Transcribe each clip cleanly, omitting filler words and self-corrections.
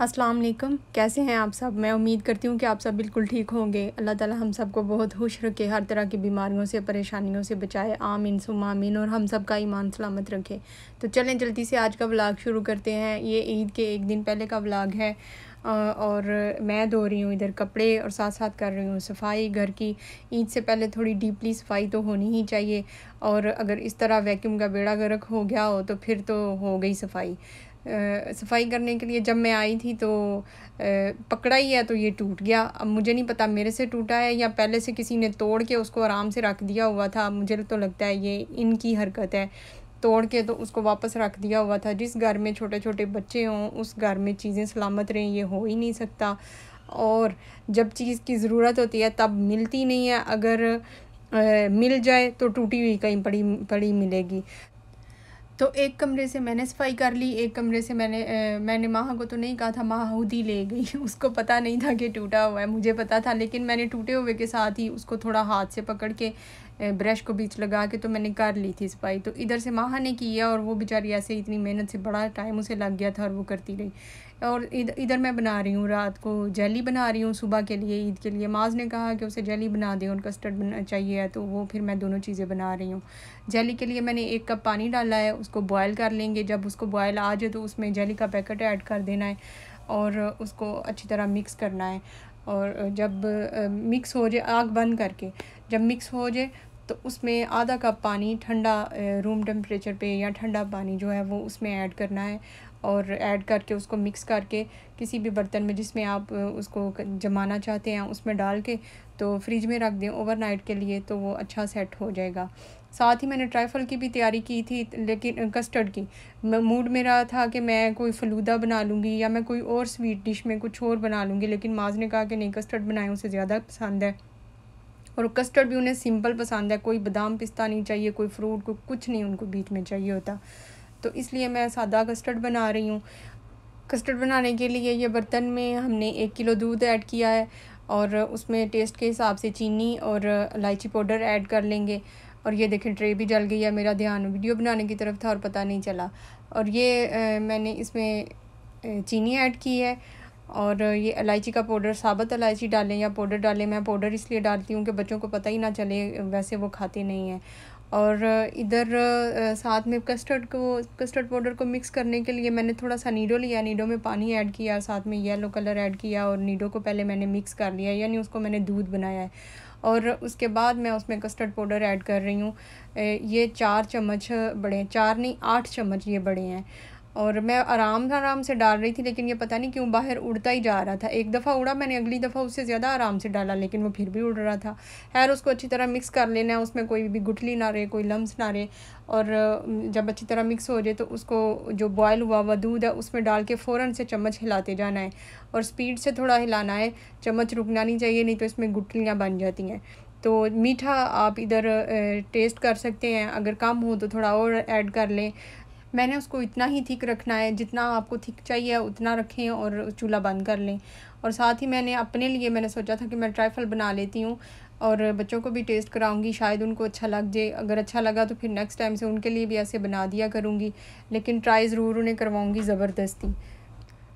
अस्सलाम वालेकुम। कैसे हैं आप सब? मैं उम्मीद करती हूँ कि आप सब बिल्कुल ठीक होंगे। अल्लाह ताला हम सबको बहुत खुश रखे, हर तरह की बीमारियों से, परेशानियों से बचाए। आमीन सुम्मा आमीन। और हम सब का ईमान सलामत रखे। तो चलें जल्दी से आज का व्लॉग शुरू करते हैं। ये ईद के एक दिन पहले का व्लॉग है और मैं धो रही हूँ इधर कपड़े और साथ साथ कर रही हूँ सफाई घर की। ईद से पहले थोड़ी डीपली सफाई तो होनी ही चाहिए, और अगर इस तरह वैक्यूम का बेड़ा गर्क हो गया हो तो फिर तो हो गई सफाई। सफाई करने के लिए जब मैं आई थी तो पकड़ा ही है तो ये टूट गया। अब मुझे नहीं पता मेरे से टूटा है या पहले से किसी ने तोड़ के उसको आराम से रख दिया हुआ था। मुझे तो लगता है ये इनकी हरकत है, तोड़ के तो उसको वापस रख दिया हुआ था। जिस घर में छोटे छोटे बच्चे हों उस घर में चीज़ें सलामत रहें, ये हो ही नहीं सकता। और जब चीज़ की ज़रूरत होती है तब मिलती नहीं है, अगर मिल जाए तो टूटी हुई कहीं पड़ी पड़ी मिलेगी। तो एक कमरे से मैंने सफाई कर ली, एक कमरे से मैंने माहा को तो नहीं कहा था, माहा खुद ही ले गई। उसको पता नहीं था कि टूटा हुआ है, मुझे पता था, लेकिन मैंने टूटे हुए के साथ ही उसको थोड़ा हाथ से पकड़ के ब्रश को बीच लगा के तो मैंने कर ली थी सफाई। तो इधर से माहा ने की है और वो बेचारी ऐसे इतनी मेहनत से, बड़ा टाइम उसे लग गया था और वो करती रही। और इधर मैं बना रही हूँ रात को जेली बना रही हूँ सुबह के लिए, ईद के लिए। माज ने कहा कि उसे जेली बना दें और कस्टर्ड चाहिए है, तो वो फिर मैं दोनों चीज़ें बना रही हूँ। जेली के लिए मैंने 1 कप पानी डाला है, उसको बॉयल कर लेंगे। जब उसको बॉयल आ जाए तो उसमें जेली का पैकेट ऐड कर देना है और उसको अच्छी तरह मिक्स करना है। और जब मिक्स हो जाए, आग बंद करके जब मिक्स हो जाए तो उसमें आधा कप पानी ठंडा रूम टेम्परेचर पे या ठंडा पानी जो है वो उसमें ऐड करना है। और ऐड करके उसको मिक्स करके किसी भी बर्तन में जिसमें आप उसको जमाना चाहते हैं उसमें डाल के तो फ्रिज में रख दें ओवरनाइट के लिए, तो वो अच्छा सेट हो जाएगा। साथ ही मैंने ट्राइफल की भी तैयारी की थी, लेकिन कस्टर्ड की मूड मेरा था कि मैं कोई फ़लूदा बना लूँगी या मैं कोई और स्वीट डिश में कुछ और बना लूँगी, लेकिन माज ने कहा कि नहीं, कस्टर्ड बनाए उसे ज़्यादा पसंद है। और कस्टर्ड भी उन्हें सिंपल पसंद है, कोई बादाम पिस्ता नहीं चाहिए, कोई फ्रूट, कोई कुछ नहीं उनको बीच में चाहिए होता। तो इसलिए मैं सादा कस्टर्ड बना रही हूँ। कस्टर्ड बनाने के लिए ये बर्तन में हमने 1 किलो दूध ऐड किया है और उसमें टेस्ट के हिसाब से चीनी और इलायची पाउडर ऐड कर लेंगे। और ये देखें ट्रे भी जल गई है, मेरा ध्यान वीडियो बनाने की तरफ था और पता नहीं चला। और ये मैंने इसमें चीनी ऐड की है और ये इलायची का पाउडर, साबुत इलायची डालें या पाउडर डालें। मैं पाउडर इसलिए डालती हूँ कि बच्चों को पता ही ना चले, वैसे वो खाते नहीं हैं। और इधर साथ में कस्टर्ड पाउडर को मिक्स करने के लिए मैंने थोड़ा सा नीडो लिया, नीडो में पानी ऐड किया, साथ में येलो कलर ऐड किया और नीडो को पहले मैंने मिक्स कर लिया, यानी उसको मैंने दूध बनाया है। और उसके बाद मैं उसमें कस्टर्ड पाउडर ऐड कर रही हूँ। ये 4 चम्मच बड़े, 4 नहीं 8 चम्मच ये बड़े हैं। और मैं आराम से डाल रही थी, लेकिन ये पता नहीं क्यों बाहर उड़ता ही जा रहा था। एक दफ़ा उड़ा, मैंने अगली दफ़ा उससे ज़्यादा आराम से डाला, लेकिन वो फिर भी उड़ रहा था। खैर उसको अच्छी तरह मिक्स कर लेना है, उसमें कोई भी गुठली ना रहे, कोई लम्स ना रहे। और जब अच्छी तरह मिक्स हो जाए तो उसको जो बॉयल हुआ हुआ दूध है उसमें डाल के फ़ौरन से चम्मच हिलाते जाना है और स्पीड से थोड़ा हिलाना है, चम्मच रुकना नहीं चाहिए, नहीं तो इसमें गुठलियाँ बन जाती हैं। तो मीठा आप इधर टेस्ट कर सकते हैं, अगर कम हो तो थोड़ा और ऐड कर लें। मैंने उसको इतना ही थिक रखना है, जितना आपको थिक चाहिए उतना रखें और चूल्हा बंद कर लें। और साथ ही मैंने अपने लिए मैंने सोचा था कि मैं ट्राइफल बना लेती हूँ और बच्चों को भी टेस्ट कराऊंगी, शायद उनको अच्छा लग जाए। अगर अच्छा लगा तो फिर नेक्स्ट टाइम से उनके लिए भी ऐसे बना दिया करूँगी, लेकिन ट्राई ज़रूर उन्हें करवाऊँगी ज़बरदस्ती।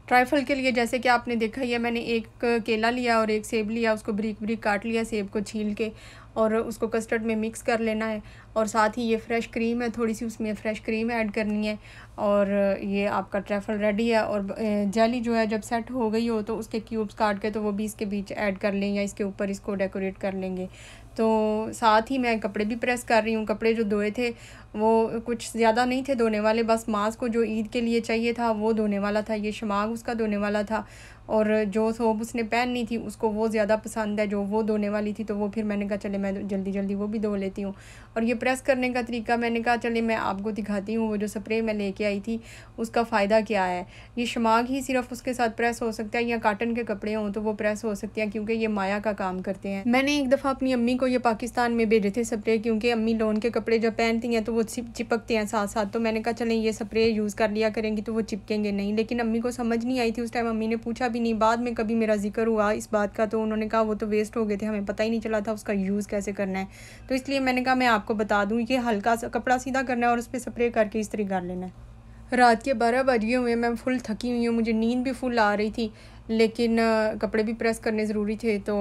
ट्राइफल के लिए जैसे कि आपने देखा ही है, मैंने एक केला लिया और एक सेब लिया, उसको बारीक बारीक काट लिया, सेब को छील के, और उसको कस्टर्ड में मिक्स कर लेना है। और साथ ही ये फ्रेश क्रीम है, थोड़ी सी उसमें फ्रेश क्रीम ऐड करनी है और ये आपका ट्रैफल रेडी है। और जेली जो है जब सेट हो गई हो तो उसके क्यूब्स काट के तो वो भी इसके बीच ऐड कर लें या इसके ऊपर इसको डेकोरेट कर लेंगे। तो साथ ही मैं कपड़े भी प्रेस कर रही हूँ। कपड़े जो धोए थे वो कुछ ज़्यादा नहीं थे धोने वाले, बस मास को जो ईद के लिए चाहिए था वो धोने वाला था, ये शमाग उसका धोने वाला था। और जो थोप उसने पहननी थी उसको वो ज़्यादा पसंद है जो वो धोने वाली थी, तो वो फिर मैंने कहा चले मैं जल्दी जल्दी वो भी धो लेती हूँ। और ये प्रेस करने का तरीका मैंने कहा चले मैं आपको दिखाती हूँ, वो जो स्प्रे मैं लेके आई थी उसका फ़ायदा क्या है। ये शमाग ही सिर्फ उसके साथ प्रेस हो सकता है, या काटन के कपड़े हों तो वो प्रेस हो सकते हैं, क्योंकि ये माया का काम करते हैं। मैंने एक दफ़ा अपनी अम्मी को ये पाकिस्तान में भेजे थे स्प्रे, क्योंकि अम्मी लोन के कपड़े जब पहनती हैं तो वो चिपकते हैं साथ साथ, तो मैंने कहा चलें ये स्प्रे यूज़ कर लिया करेंगी तो वो चिपकेंगे नहीं। लेकिन अम्मी को समझ नहीं आई थी उस टाइम, अम्मी ने पूछा भी नहीं। बाद में कभी मेरा जिक्र हुआ इस बात का तो उन्होंने कहा वो तो वेस्ट हो गए थे, हमें पता ही नहीं चला था उसका यूज़ कैसे करना है। तो इसलिए मैंने कहा मैं आपको बता दूँ, ये हल्का सा कपड़ा सीधा करना है और उस पर स्प्रे करके इस तरह कर लेना है। रात के 12 बज गए हुए, मैं फुल थकी हुई हूँ, मुझे नींद भी फुल आ रही थी, लेकिन कपड़े भी प्रेस करने ज़रूरी थे, तो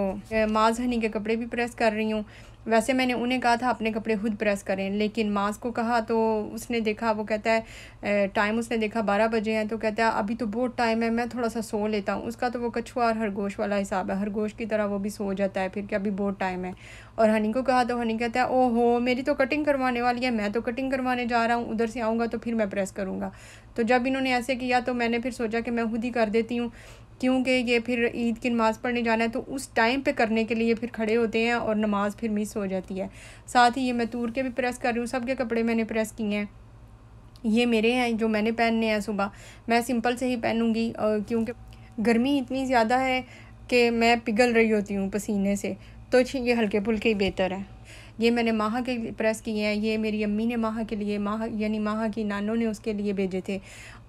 माज़ हनी के कपड़े भी प्रेस कर रही हूँ। वैसे मैंने उन्हें कहा था अपने कपड़े खुद प्रेस करें, लेकिन माज़ को कहा तो उसने देखा, वो कहता है टाइम उसने देखा 12 बजे हैं, तो कहता है अभी तो बहुत टाइम है, मैं थोड़ा सा सो लेता हूँ। उसका तो वो कछुआ और खरगोश वाला हिसाब है, खरगोश की तरह वो भी सो जाता है फिर कि अभी बहुत टाइम है। और हनी को कहा तो हनी कहता है ओहो मेरी तो कटिंग करवाने वाली है, मैं तो कटिंग करवाने जा रहा हूँ, उधर से आऊँगा तो फिर मैं प्रेस करूँगा। तो जब इन्होंने ऐसे किया तो मैंने फिर सोचा कि मैं खुद ही कर देती हूँ, क्योंकि ये फिर ईद की नमाज़ पढ़ने जाना है, तो उस टाइम पे करने के लिए फिर खड़े होते हैं और नमाज़ फिर मिस हो जाती है। साथ ही ये मैं तूर के भी प्रेस कर रही हूँ, सबके कपड़े मैंने प्रेस किए हैं। ये मेरे हैं जो मैंने पहनने हैं सुबह, मैं सिंपल से ही पहनूँगी क्योंकि गर्मी इतनी ज़्यादा है कि मैं पिघल रही होती हूँ पसीने से, तो ये हल्के फुल्के ही बेहतर है। ये मैंने माहा के प्रेस किए हैं, ये मेरी अम्मी ने माहा के लिए, माहा यानी माहा की नानों ने उसके लिए भेजे थे,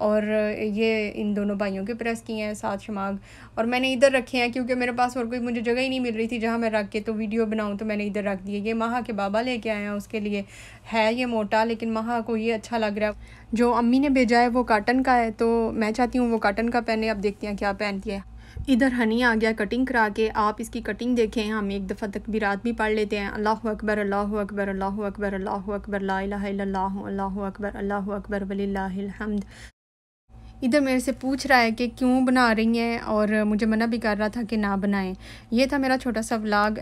और ये इन दोनों भाइयों के प्रेस किए हैं, 7 शमाग। और मैंने इधर रखे हैं क्योंकि मेरे पास और कोई मुझे जगह ही नहीं मिल रही थी जहाँ मैं रख के तो वीडियो बनाऊँ, तो मैंने इधर रख दिए। ये माहा के बाबा लेके आए हैं, उसके लिए है ये मोटा, लेकिन माहा को ये अच्छा लग रहा है। जो अम्मी ने भेजा है वो काटन का है, तो मैं चाहती हूँ वो काटन का पहने। अब देखते हैं क्या पहनती है। इधर हनी आ गया कटिंग करा के, आप इसकी कटिंग देखें। हम एक दफ़ा तकबीरात भी पढ़ लेते हैं, अल्लाहु अकबर अल्लाहु अकबर अल्लाहु अकबर अल्लाहु अकबर ला इलाहा इल्लल्लाह अल्लाहु अकबर वलिल्लाहिल हम्द। इधर मेरे से पूछ रहा है कि क्यों बना रही हैं, और मुझे मना भी कर रहा था कि ना बनाएं। ये था मेरा छोटा सा व्लॉग,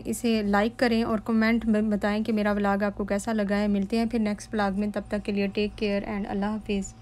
इसे लाइक करें और कमेंट में बताएं कि मेरा व्लॉग आपको कैसा लगा है। मिलते हैं फिर नेक्स्ट व्लॉग में, तब तक के लिए टेक केयर एंड अल्लाह हाफिज़।